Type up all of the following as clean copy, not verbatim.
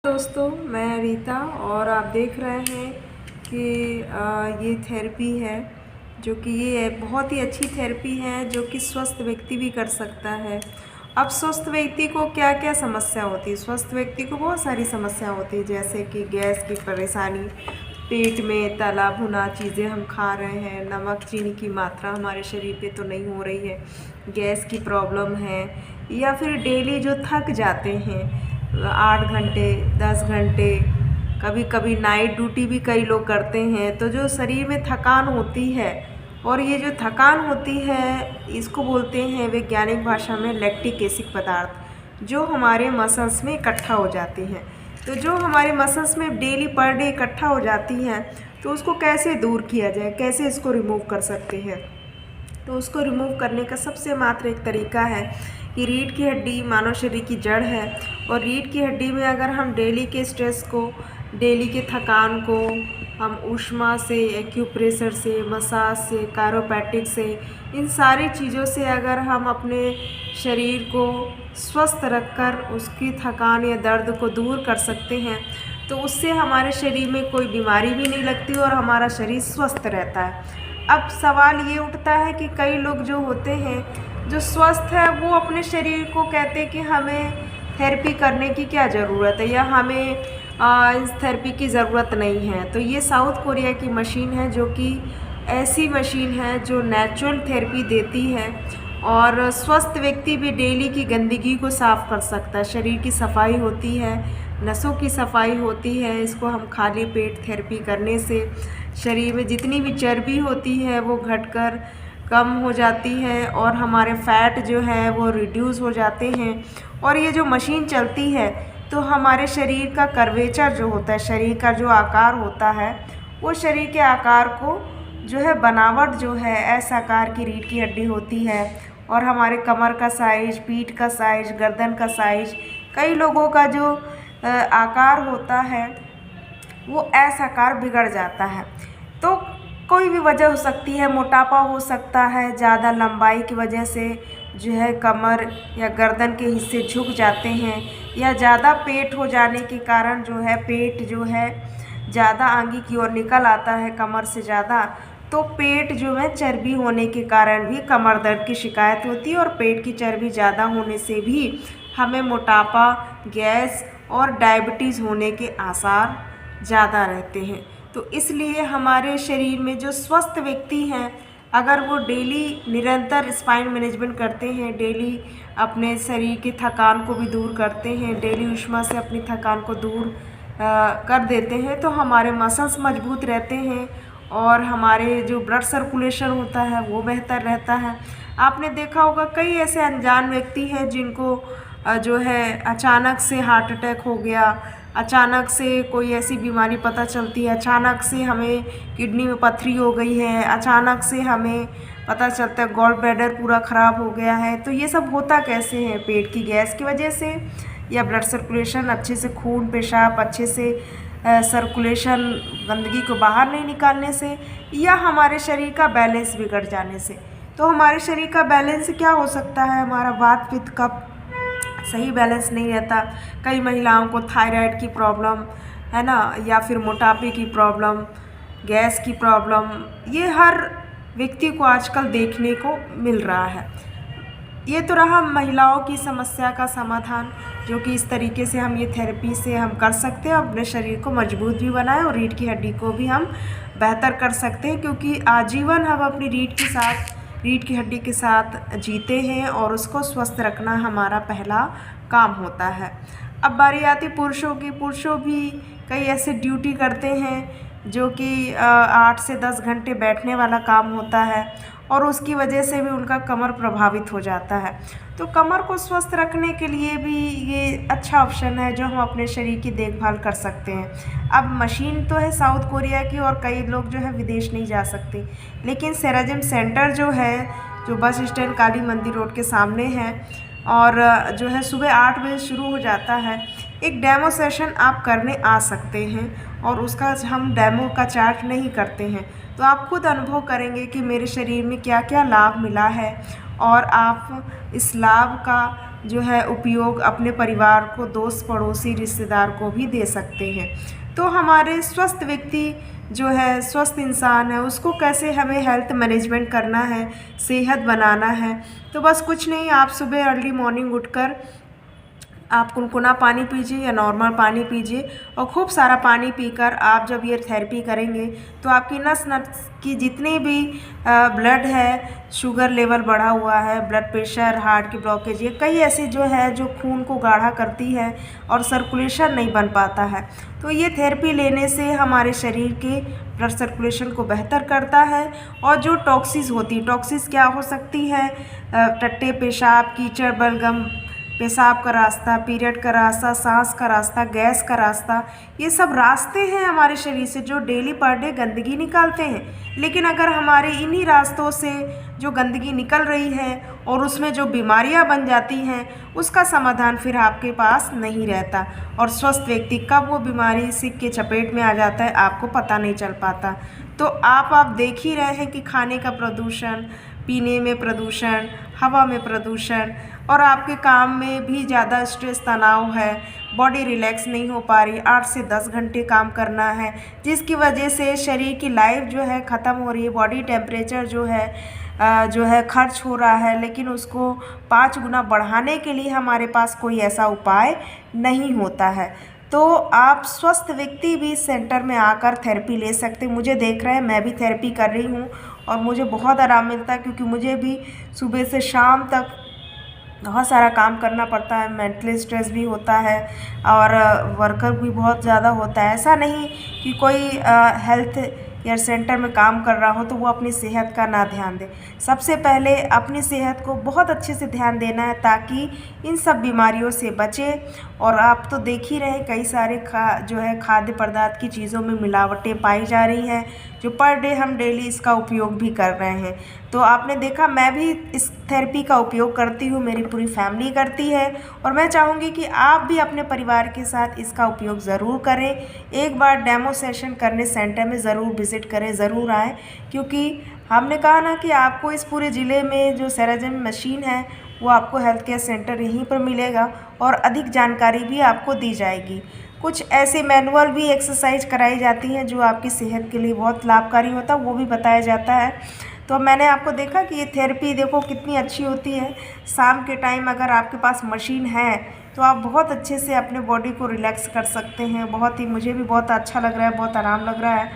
दोस्तों, मैं रीता और आप देख रहे हैं कि ये थेरेपी है जो कि ये बहुत ही अच्छी थेरेपी है जो कि स्वस्थ व्यक्ति भी कर सकता है। अब स्वस्थ व्यक्ति को क्या क्या समस्या होती है? स्वस्थ व्यक्ति को बहुत सारी समस्या होती है, जैसे कि गैस की परेशानी, पेट में तला भुना चीज़ें हम खा रहे हैं, नमक चीनी की मात्रा हमारे शरीर पे तो नहीं हो रही है, गैस की प्रॉब्लम है, या फिर डेली जो थक जाते हैं 8 घंटे 10 घंटे, कभी कभी नाइट ड्यूटी भी कई लोग करते हैं, तो जो शरीर में थकान होती है, और ये जो थकान होती है इसको बोलते हैं वैज्ञानिक भाषा में लैक्टिक एसिड पदार्थ, जो हमारे मसल्स में इकट्ठा हो जाती हैं। तो जो हमारे मसल्स में डेली पर डे इकट्ठा हो जाती हैं, तो उसको कैसे दूर किया जाए, कैसे इसको रिमूव कर सकते हैं? तो उसको रिमूव करने का सबसे मात्र एक तरीका है कि रीढ़ की हड्डी मानव शरीर की जड़ है, और रीढ़ की हड्डी में अगर हम डेली के स्ट्रेस को, डेली के थकान को हम ऊष्मा से, एक्यूप्रेशर से, मसाज से, कायरोप्रैक्टिक से, इन सारी चीज़ों से अगर हम अपने शरीर को स्वस्थ रखकर उसकी थकान या दर्द को दूर कर सकते हैं, तो उससे हमारे शरीर में कोई बीमारी भी नहीं लगती और हमारा शरीर स्वस्थ रहता है। अब सवाल ये उठता है कि कई लोग जो होते हैं जो स्वस्थ है, वो अपने शरीर को कहते हैं कि हमें थेरेपी करने की क्या ज़रूरत है, या हमें इस थेरेपी की ज़रूरत नहीं है। तो ये साउथ कोरिया की मशीन है जो कि ऐसी मशीन है जो नेचुरल थेरेपी देती है, और स्वस्थ व्यक्ति भी डेली की गंदगी को साफ़ कर सकता है। शरीर की सफाई होती है, नसों की सफाई होती है। इसको हम खाली पेट थेरेपी करने से शरीर में जितनी भी चर्बी होती है वो घटकर कम हो जाती है, और हमारे फैट जो है वो रिड्यूस हो जाते हैं। और ये जो मशीन चलती है तो हमारे शरीर का कर्वेचर जो होता है, शरीर का जो आकार होता है, वो शरीर के आकार को जो है बनावट जो है ऐसा आकार की रीढ़ की हड्डी होती है, और हमारे कमर का साइज, पीठ का साइज, गर्दन का साइज, कई लोगों का जो आकार होता है वो ऐसा आकार बिगड़ जाता है। तो कोई भी वजह हो सकती है, मोटापा हो सकता है, ज़्यादा लंबाई की वजह से जो है कमर या गर्दन के हिस्से झुक जाते हैं, या ज़्यादा पेट हो जाने के कारण जो है पेट जो है ज़्यादा आगे की ओर निकल आता है कमर से ज़्यादा, तो पेट जो है चर्बी होने के कारण भी कमर दर्द की शिकायत होती है, और पेट की चर्बी ज़्यादा होने से भी हमें मोटापा, गैस और डायबिटीज़ होने के आसार ज़्यादा रहते हैं। तो इसलिए हमारे शरीर में जो स्वस्थ व्यक्ति हैं, अगर वो डेली निरंतर स्पाइन मैनेजमेंट करते हैं, डेली अपने शरीर की थकान को भी दूर करते हैं, डेली ऊष्मा से अपनी थकान को दूर कर देते हैं, तो हमारे मसल्स मजबूत रहते हैं, और हमारे जो ब्लड सर्कुलेशन होता है वो बेहतर रहता है। आपने देखा होगा कई ऐसे अनजान व्यक्ति हैं जिनको जो है अचानक से हार्ट अटैक हो गया, अचानक से कोई ऐसी बीमारी पता चलती है, अचानक से हमें किडनी में पथरी हो गई है, अचानक से हमें पता चलता है गॉल ब्लैडर पूरा ख़राब हो गया है। तो ये सब होता कैसे है? पेट की गैस की वजह से, या ब्लड सर्कुलेशन अच्छे से, खून पेशाब अच्छे से सर्कुलेशन गंदगी को बाहर नहीं निकालने से, या हमारे शरीर का बैलेंस बिगड़ जाने से। तो हमारे शरीर का बैलेंस क्या हो सकता है? हमारा वात पित्त कफ सही बैलेंस नहीं रहता। कई महिलाओं को थायराइड की प्रॉब्लम है ना, या फिर मोटापे की प्रॉब्लम, गैस की प्रॉब्लम, ये हर व्यक्ति को आजकल देखने को मिल रहा है। ये तो रहा महिलाओं की समस्या का समाधान, जो कि इस तरीके से हम ये थेरेपी से हम कर सकते हैं, अपने शरीर को मजबूत भी बनाएं और रीढ़ की हड्डी को भी हम बेहतर कर सकते हैं, क्योंकि आजीवन हम अपनी रीढ़ की हड्डी के साथ जीते हैं, और उसको स्वस्थ रखना हमारा पहला काम होता है। अब बारी आती पुरुषों की। पुरुषों भी कई ऐसे ड्यूटी करते हैं जो कि 8 से 10 घंटे बैठने वाला काम होता है, और उसकी वजह से भी उनका कमर प्रभावित हो जाता है। तो कमर को स्वस्थ रखने के लिए भी ये अच्छा ऑप्शन है जो हम अपने शरीर की देखभाल कर सकते हैं। अब मशीन तो है साउथ कोरिया की, और कई लोग जो है विदेश नहीं जा सकते, लेकिन सेराजिम सेंटर जो है, जो बस स्टैंड काली मंदिर रोड के सामने है, और जो है सुबह 8 बजे शुरू हो जाता है। एक डेमो सेशन आप करने आ सकते हैं, और उसका हम डेमो का चार्ज नहीं करते हैं, तो आप खुद अनुभव करेंगे कि मेरे शरीर में क्या क्या लाभ मिला है, और आप इस लाभ का जो है उपयोग अपने परिवार को, दोस्त पड़ोसी रिश्तेदार को भी दे सकते हैं। तो हमारे स्वस्थ व्यक्ति जो है, स्वस्थ इंसान है, उसको कैसे हमें हेल्थ मैनेजमेंट करना है, सेहत बनाना है। तो बस कुछ नहीं, आप सुबह अर्ली मॉर्निंग उठकर आप गुनगुना पानी पीजिए या नॉर्मल पानी पीजिए, और खूब सारा पानी पीकर आप जब ये थेरेपी करेंगे तो आपकी नस नस की जितनी भी ब्लड है, शुगर लेवल बढ़ा हुआ है, ब्लड प्रेशर, हार्ट की ब्लॉकेज, ये कई ऐसी जो है जो खून को गाढ़ा करती है और सर्कुलेशन नहीं बन पाता है। तो ये थेरेपी लेने से हमारे शरीर के ब्लड सर्कुलेशन को बेहतर करता है। और जो टॉक्सिस होती, टॉक्सिस क्या हो सकती है, टट्टे पेशाब, कीचड़, बलगम, पेशाब का रास्ता, पीरियड का रास्ता, सांस का रास्ता, गैस का रास्ता, ये सब रास्ते हैं हमारे शरीर से जो डेली पर डे गंदगी निकालते हैं। लेकिन अगर हमारे इन्हीं रास्तों से जो गंदगी निकल रही है और उसमें जो बीमारियां बन जाती हैं, उसका समाधान फिर आपके पास नहीं रहता, और स्वस्थ व्यक्ति कब वो बीमारी से के चपेट में आ जाता है आपको पता नहीं चल पाता। तो आप देख ही रहे हैं कि खाने का प्रदूषण, पीने में प्रदूषण, हवा में प्रदूषण, और आपके काम में भी ज़्यादा स्ट्रेस, तनाव है, बॉडी रिलैक्स नहीं हो पा रही, 8 से 10 घंटे काम करना है, जिसकी वजह से शरीर की लाइफ जो है ख़त्म हो रही है, बॉडी टेम्परेचर जो है खर्च हो रहा है, लेकिन उसको 5 गुना बढ़ाने के लिए हमारे पास कोई ऐसा उपाय नहीं होता है। तो आप स्वस्थ व्यक्ति भी सेंटर में आकर थेरेपी ले सकते हैं। मुझे देख रहे हैं, मैं भी थेरेपी कर रही हूँ और मुझे बहुत आराम मिलता है, क्योंकि मुझे भी सुबह से शाम तक बहुत सारा काम करना पड़ता है, मेंटली स्ट्रेस भी होता है और वर्कर भी बहुत ज़्यादा होता है। ऐसा नहीं कि कोई हेल्थ केयर सेंटर में काम कर रहा हो तो वो अपनी सेहत का ना ध्यान दे। सबसे पहले अपनी सेहत को बहुत अच्छे से ध्यान देना है, ताकि इन सब बीमारियों से बचे। और आप तो देख ही रहे, कई सारे खाद्य पदार्थ की चीज़ों में मिलावटें पाई जा रही हैं, जो पर डे हम डेली इसका उपयोग भी कर रहे हैं। तो आपने देखा, मैं भी इस थेरेपी का उपयोग करती हूँ, मेरी पूरी फैमिली करती है, और मैं चाहूँगी कि आप भी अपने परिवार के साथ इसका उपयोग ज़रूर करें। एक बार डेमो सेशन करने सेंटर में ज़रूर विज़िट करें, ज़रूर आएँ, क्योंकि हमने कहा ना कि आपको इस पूरे ज़िले में जो सेराजिन मशीन है वो आपको हेल्थ केयर सेंटर यहीं पर मिलेगा, और अधिक जानकारी भी आपको दी जाएगी। कुछ ऐसे मैनुअल भी एक्सरसाइज कराई जाती हैं जो आपकी सेहत के लिए बहुत लाभकारी होता है, वो भी बताया जाता है। तो मैंने आपको देखा कि ये थेरेपी देखो कितनी अच्छी होती है। शाम के टाइम अगर आपके पास मशीन है तो आप बहुत अच्छे से अपने बॉडी को रिलैक्स कर सकते हैं। बहुत ही, मुझे भी बहुत अच्छा लग रहा है, बहुत आराम लग रहा है।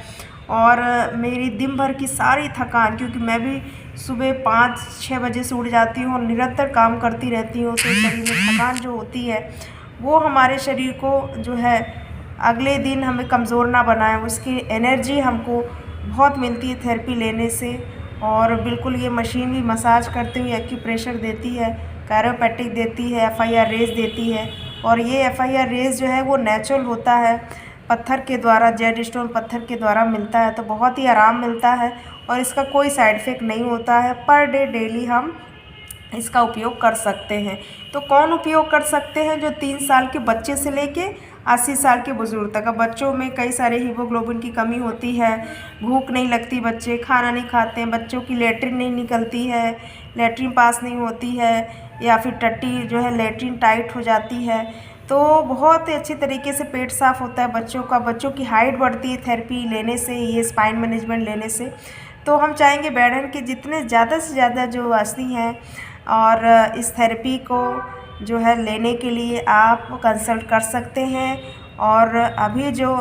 और मेरी दिन भर की सारी थकान, क्योंकि मैं भी सुबह 5-6 बजे से उठ जाती हूँ और निरंतर काम करती रहती हूँ, तो शरीर में थकान जो होती है वो हमारे शरीर को जो है अगले दिन हमें कमज़ोर ना बनाए, उसकी एनर्जी हमको बहुत मिलती है थेरेपी लेने से। और बिल्कुल ये मशीन भी मसाज करते हुए एक्यूप्रेशर देती है, कैरोप्रैक्टिक देती है, FIR रेज देती है। और ये FIR रेज जो है वो नेचुरल होता है, पत्थर के द्वारा, जेड स्टोन पत्थर के द्वारा मिलता है, तो बहुत ही आराम मिलता है और इसका कोई साइड इफ़ेक्ट नहीं होता है। पर डे डेली हम इसका उपयोग कर सकते हैं। तो कौन उपयोग कर सकते हैं? जो 3 साल के बच्चे से लेके 80 साल के बुज़ुर्ग तक। अब बच्चों में कई सारे हीमोग्लोबिन की कमी होती है, भूख नहीं लगती, बच्चे खाना नहीं खाते हैं, बच्चों की लेट्रिन नहीं निकलती है, लेट्रिन पास नहीं होती है, या फिर टट्टी जो है लेट्रिन टाइट हो जाती है। तो बहुत ही अच्छी तरीके से पेट साफ़ होता है बच्चों का, बच्चों की हाइट बढ़ती है थेरेपी लेने से, ये स्पाइन मैनेजमेंट लेने से। तो हम चाहेंगे बैडन के जितने ज़्यादा से ज़्यादा जो वासी हैं और इस थेरेपी को जो है लेने के लिए आप कंसल्ट कर सकते हैं। और अभी जो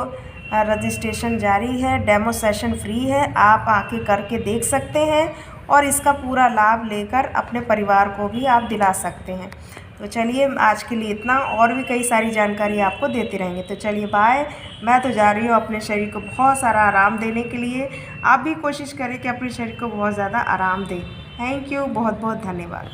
रजिस्ट्रेशन जारी है, डेमो सेशन फ्री है, आप आके करके देख सकते हैं और इसका पूरा लाभ लेकर अपने परिवार को भी आप दिला सकते हैं। तो चलिए, आज के लिए इतना, और भी कई सारी जानकारी आपको देते रहेंगे। तो चलिए बाय। मैं तो जा रही हूँ अपने शरीर को बहुत सारा आराम देने के लिए। आप भी कोशिश करें कि अपने शरीर को बहुत ज़्यादा आराम दें। थैंक यू, बहुत बहुत धन्यवाद।